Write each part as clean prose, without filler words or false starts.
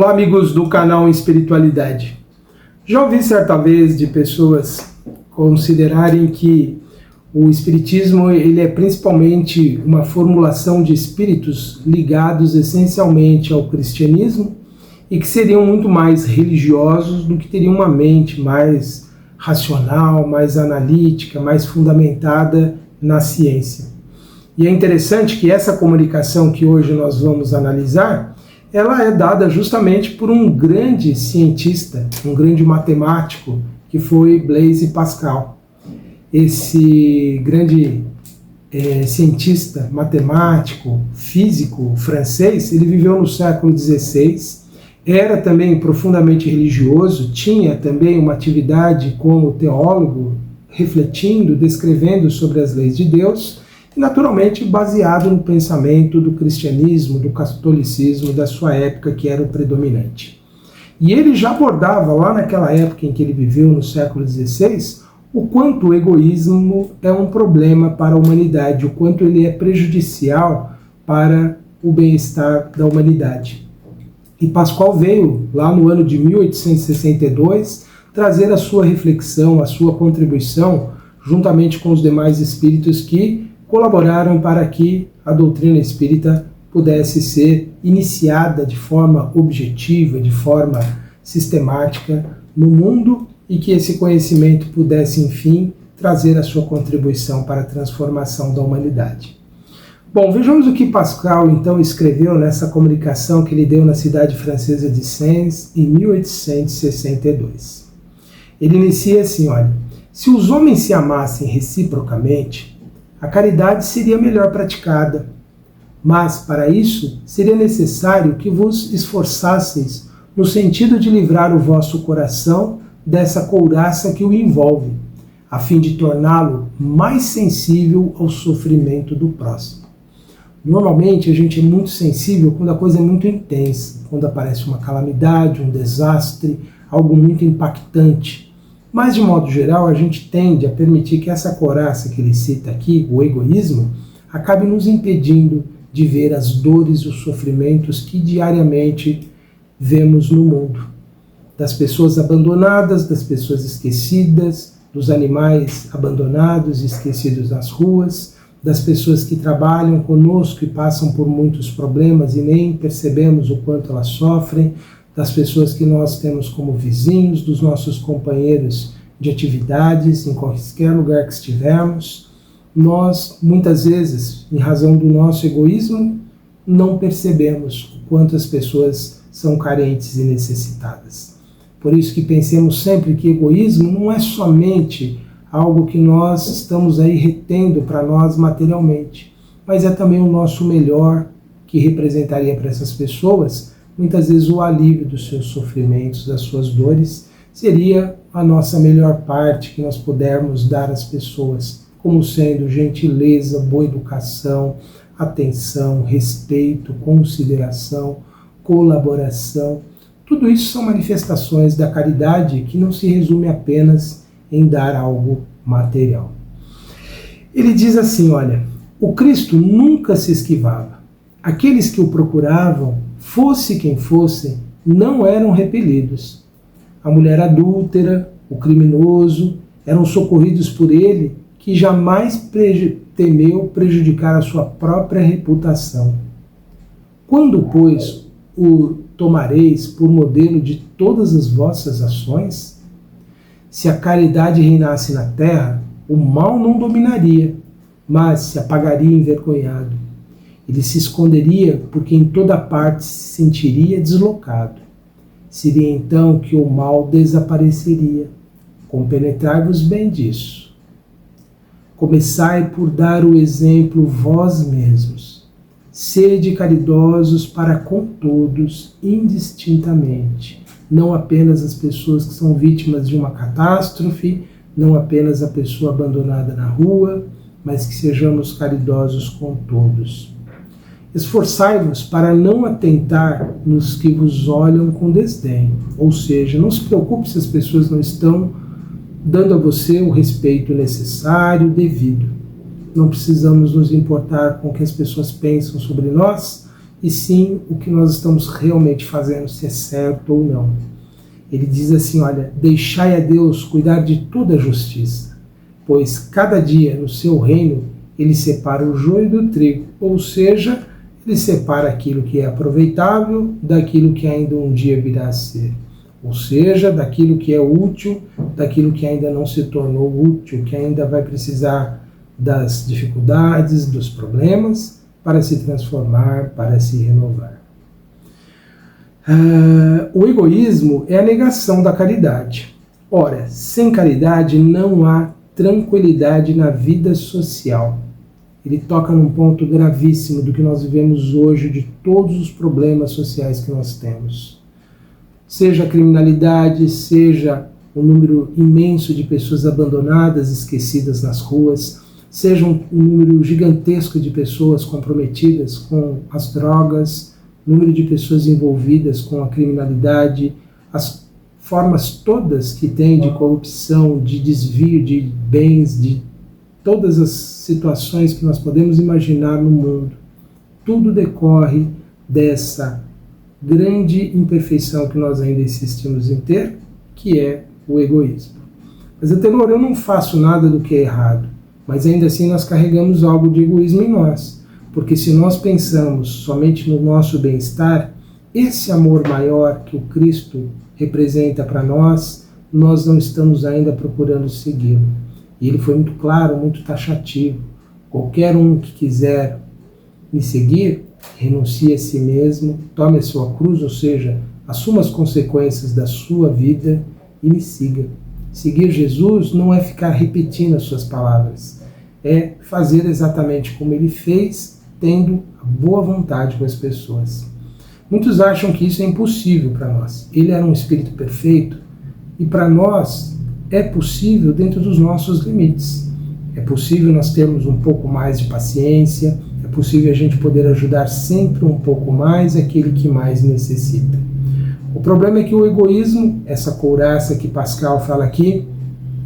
Olá, amigos do canal Espiritualidade. Já ouvi certa vez de pessoas considerarem que o Espiritismo ele é principalmente uma formulação de espíritos ligados essencialmente ao cristianismo e que seriam muito mais religiosos do que teriam uma mente mais racional, mais analítica, mais fundamentada na ciência. E é interessante que essa comunicação que hoje nós vamos analisar, ela é dada justamente por um grande cientista, um grande matemático, que foi Blaise Pascal. Esse grande cientista, matemático, físico francês, ele viveu no século XVI, era também profundamente religioso, tinha também uma atividade como teólogo, refletindo, descrevendo sobre as leis de Deus, e naturalmente baseado no pensamento do cristianismo, do catolicismo da sua época, que era o predominante. E ele já abordava, lá naquela época em que ele viveu, no século XVI, o quanto o egoísmo é um problema para a humanidade, o quanto ele é prejudicial para o bem-estar da humanidade. E Pascal veio, lá no ano de 1862, trazer a sua reflexão, a sua contribuição, juntamente com os demais espíritos que colaboraram para que a doutrina espírita pudesse ser iniciada de forma objetiva, de forma sistemática no mundo e que esse conhecimento pudesse, enfim, trazer a sua contribuição para a transformação da humanidade. Bom, vejamos o que Pascal, então, escreveu nessa comunicação que ele deu na cidade francesa de Sens em 1862. Ele inicia assim, olha: se os homens se amassem reciprocamente, a caridade seria melhor praticada, mas, para isso, seria necessário que vos esforçasseis no sentido de livrar o vosso coração dessa couraça que o envolve, a fim de torná-lo mais sensível ao sofrimento do próximo. Normalmente a gente é muito sensível quando a coisa é muito intensa, quando aparece uma calamidade, um desastre, algo muito impactante. Mas, de modo geral, a gente tende a permitir que essa couraça que ele cita aqui, o egoísmo, acabe nos impedindo de ver as dores e os sofrimentos que diariamente vemos no mundo. Das pessoas abandonadas, das pessoas esquecidas, dos animais abandonados e esquecidos nas ruas, das pessoas que trabalham conosco e passam por muitos problemas e nem percebemos o quanto elas sofrem, das pessoas que nós temos como vizinhos, dos nossos companheiros de atividades, em qualquer lugar que estivermos. Nós, muitas vezes, em razão do nosso egoísmo, não percebemos o quanto as pessoas são carentes e necessitadas. Por isso que pensemos sempre que egoísmo não é somente algo que nós estamos aí retendo para nós materialmente, mas é também o nosso melhor que representaria para essas pessoas, muitas vezes o alívio dos seus sofrimentos, das suas dores, seria a nossa melhor parte que nós pudermos dar às pessoas, como sendo gentileza, boa educação, atenção, respeito, consideração, colaboração. Tudo isso são manifestações da caridade que não se resume apenas em dar algo material. Ele diz assim, olha: o Cristo nunca se esquivava. Aqueles que o procuravam, fosse quem fosse, não eram repelidos. A mulher adúltera, o criminoso, eram socorridos por ele, que jamais temeu prejudicar a sua própria reputação. Quando, pois, o tomareis por modelo de todas as vossas ações? Se a caridade reinasse na terra, o mal não dominaria, mas se apagaria envergonhado. Ele se esconderia porque em toda parte se sentiria deslocado. Seria então que o mal desapareceria. Compenetrai-vos bem disso. Começai por dar o exemplo vós mesmos. Sede caridosos para com todos, indistintamente. Não apenas as pessoas que são vítimas de uma catástrofe, não apenas a pessoa abandonada na rua, mas que sejamos caridosos com todos. Esforçai-vos para não atentar nos que vos olham com desdém, ou seja, não se preocupe se as pessoas não estão dando a você o respeito necessário, devido. Não precisamos nos importar com o que as pessoas pensam sobre nós, e sim o que nós estamos realmente fazendo, se é certo ou não. Ele diz assim, olha, deixai a Deus cuidar de toda a justiça, pois cada dia no seu reino ele separa o joio do trigo, ou seja, ele separa aquilo que é aproveitável daquilo que ainda um dia virá a ser. Ou seja, daquilo que é útil, daquilo que ainda não se tornou útil, que ainda vai precisar das dificuldades, dos problemas, para se transformar, para se renovar. O egoísmo é a negação da caridade. Ora, sem caridade não há tranquilidade na vida social. Ele toca num ponto gravíssimo do que nós vivemos hoje, de todos os problemas sociais que nós temos. Seja a criminalidade, seja o número imenso de pessoas abandonadas, esquecidas nas ruas, seja um número gigantesco de pessoas comprometidas com as drogas, número de pessoas envolvidas com a criminalidade, as formas todas que tem de corrupção, de desvio de bens, de todas as situações que nós podemos imaginar no mundo. Tudo decorre dessa grande imperfeição que nós ainda insistimos em ter, que é o egoísmo. Mas, Antenor, eu não faço nada do que é errado, mas ainda assim nós carregamos algo de egoísmo em nós, porque se nós pensamos somente no nosso bem-estar, esse amor maior que o Cristo representa para nós, nós não estamos ainda procurando segui-lo. E ele foi muito claro, muito taxativo. Qualquer um que quiser me seguir, renuncie a si mesmo, tome a sua cruz, ou seja, assuma as consequências da sua vida e me siga. Seguir Jesus não é ficar repetindo as suas palavras, é fazer exatamente como ele fez, tendo a boa vontade com as pessoas. Muitos acham que isso é impossível para nós. Ele era um espírito perfeito e para nós é possível dentro dos nossos limites. É possível nós termos um pouco mais de paciência, é possível a gente poder ajudar sempre um pouco mais aquele que mais necessita. O problema é que o egoísmo, essa couraça que Pascal fala aqui,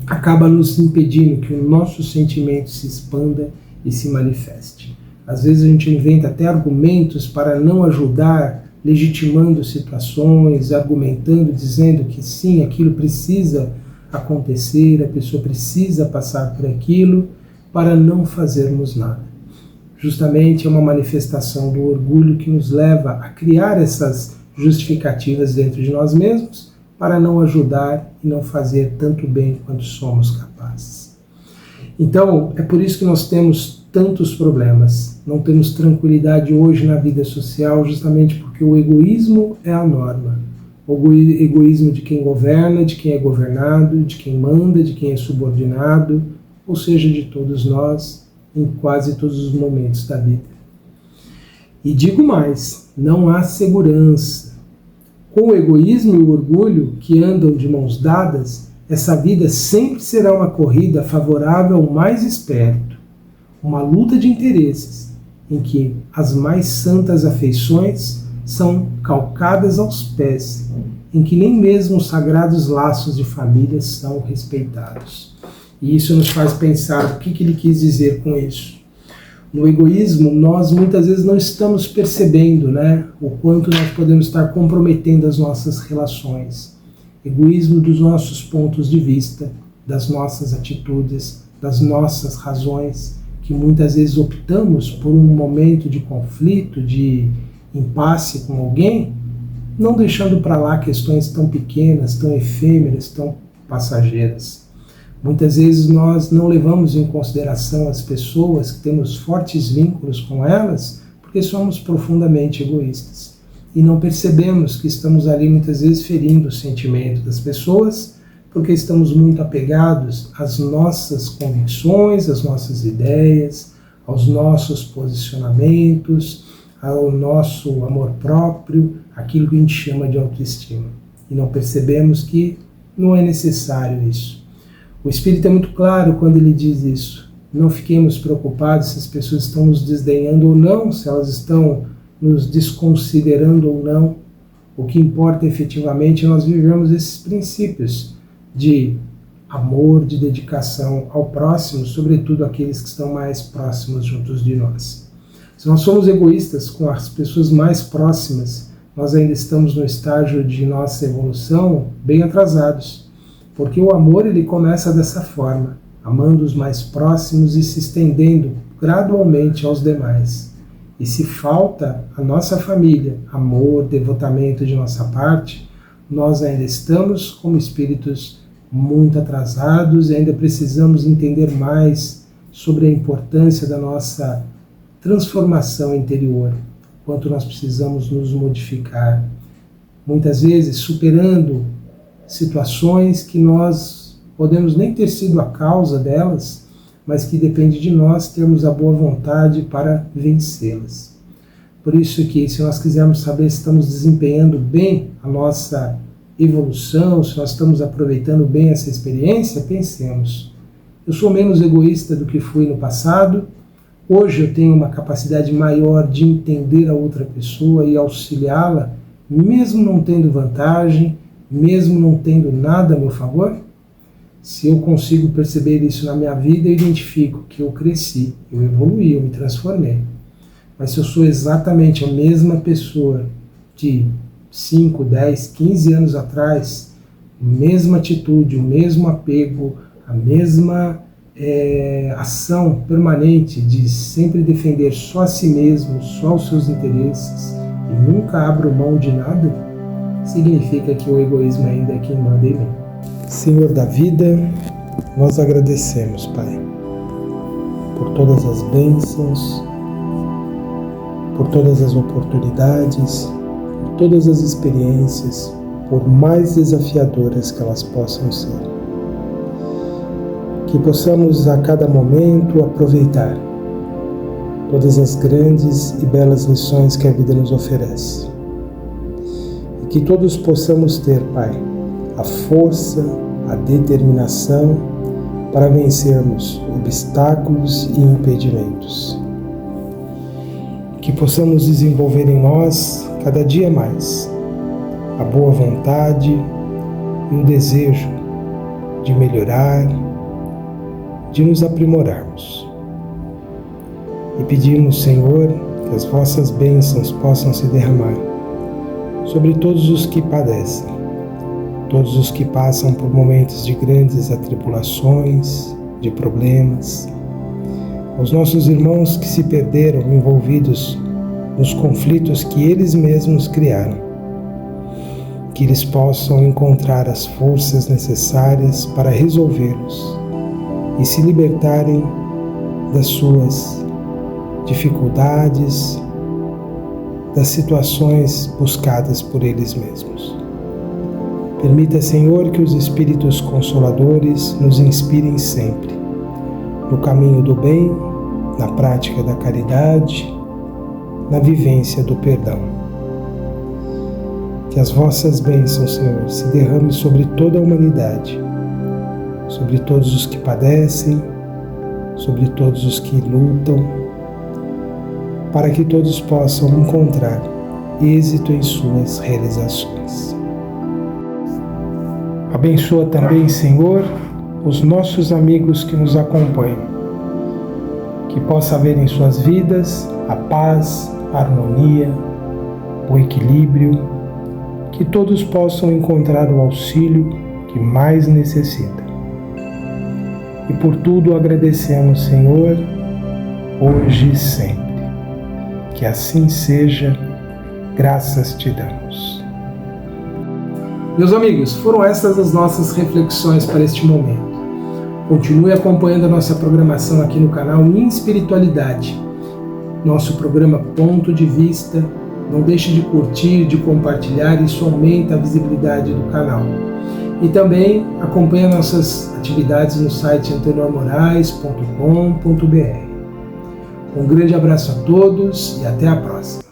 acaba nos impedindo que o nosso sentimento se expanda e se manifeste. Às vezes a gente inventa até argumentos para não ajudar, legitimando situações, argumentando, dizendo que sim, aquilo precisa acontecer, a pessoa precisa passar por aquilo, para não fazermos nada. Justamente é uma manifestação do orgulho que nos leva a criar essas justificativas dentro de nós mesmos para não ajudar e não fazer tanto bem quanto somos capazes. Então, é por isso que nós temos tantos problemas. Não temos tranquilidade hoje na vida social, justamente porque o egoísmo é a norma. O egoísmo de quem governa, de quem é governado, de quem manda, de quem é subordinado, ou seja, de todos nós, em quase todos os momentos da vida. E digo mais, não há segurança. Com o egoísmo e o orgulho que andam de mãos dadas, essa vida sempre será uma corrida favorável ao mais esperto, uma luta de interesses, em que as mais santas afeições são calcadas aos pés, em que nem mesmo os sagrados laços de família são respeitados. E isso nos faz pensar o que ele quis dizer com isso. No egoísmo, nós muitas vezes não estamos percebendo, o quanto nós podemos estar comprometendo as nossas relações. Egoísmo dos nossos pontos de vista, das nossas atitudes, das nossas razões, que muitas vezes optamos por um momento de conflito, de impasse com alguém, não deixando para lá questões tão pequenas, tão efêmeras, tão passageiras. Muitas vezes nós não levamos em consideração as pessoas, que temos fortes vínculos com elas, porque somos profundamente egoístas. E não percebemos que estamos ali muitas vezes ferindo o sentimento das pessoas, porque estamos muito apegados às nossas convicções, às nossas ideias, aos nossos posicionamentos, ao nosso amor próprio, aquilo que a gente chama de autoestima. E não percebemos que não é necessário isso. O Espírito é muito claro quando ele diz isso. Não fiquemos preocupados se as pessoas estão nos desdenhando ou não, se elas estão nos desconsiderando ou não. O que importa efetivamente é nós vivermos esses princípios de amor, de dedicação ao próximo, sobretudo aqueles que estão mais próximos juntos de nós. Se nós somos egoístas com as pessoas mais próximas, nós ainda estamos no estágio de nossa evolução bem atrasados, porque o amor ele começa dessa forma, amando os mais próximos e se estendendo gradualmente aos demais. E se falta a nossa família, amor, devotamento de nossa parte, nós ainda estamos como espíritos muito atrasados e ainda precisamos entender mais sobre a importância da nossa transformação interior, quanto nós precisamos nos modificar. Muitas vezes superando situações que nós podemos nem ter sido a causa delas, mas que depende de nós termos a boa vontade para vencê-las. Por isso que, se nós quisermos saber se estamos desempenhando bem a nossa evolução, se nós estamos aproveitando bem essa experiência, pensemos. Eu sou menos egoísta do que fui no passado. Hoje eu tenho uma capacidade maior de entender a outra pessoa e auxiliá-la, mesmo não tendo vantagem, mesmo não tendo nada a meu favor? Se eu consigo perceber isso na minha vida, eu identifico que eu cresci, eu evoluí, eu me transformei. Mas se eu sou exatamente a mesma pessoa de 5, 10, 15 anos atrás, a mesma atitude, o mesmo apego, a mesma ação permanente de sempre defender só a si mesmo, só os seus interesses e nunca abro mão de nada, significa que o egoísmo ainda é quem manda em mim. Senhor da vida, nós agradecemos, Pai, por todas as bênçãos, por todas as oportunidades, por todas as experiências, por mais desafiadoras que elas possam ser. Que possamos a cada momento aproveitar todas as grandes e belas lições que a vida nos oferece. E que todos possamos ter, Pai, a força, a determinação para vencermos obstáculos e impedimentos. Que possamos desenvolver em nós, cada dia mais, a boa vontade e o desejo de melhorar, de nos aprimorarmos. E pedimos, Senhor, que as vossas bênçãos possam se derramar sobre todos os que padecem, todos os que passam por momentos de grandes atribulações, de problemas, aos nossos irmãos que se perderam envolvidos nos conflitos que eles mesmos criaram, que eles possam encontrar as forças necessárias para resolvê-los e se libertarem das suas dificuldades, das situações buscadas por eles mesmos. Permita, Senhor, que os Espíritos Consoladores nos inspirem sempre no caminho do bem, na prática da caridade, na vivência do perdão. Que as vossas bênçãos, Senhor, se derramem sobre toda a humanidade, sobre todos os que padecem, sobre todos os que lutam, para que todos possam encontrar êxito em suas realizações. Abençoa também, Senhor, os nossos amigos que nos acompanham, que possa haver em suas vidas a paz, a harmonia, o equilíbrio, que todos possam encontrar o auxílio que mais necessitam. E por tudo agradecemos, Senhor, hoje e sempre. Que assim seja, graças te damos. Meus amigos, foram estas as nossas reflexões para este momento. Continue acompanhando a nossa programação aqui no canal Inspiritualidade, nosso programa Ponto de Vista. Não deixe de curtir, de compartilhar, isso aumenta a visibilidade do canal. E também acompanhe nossas atividades no site antenormorais.com.br. Um grande abraço a todos e até a próxima.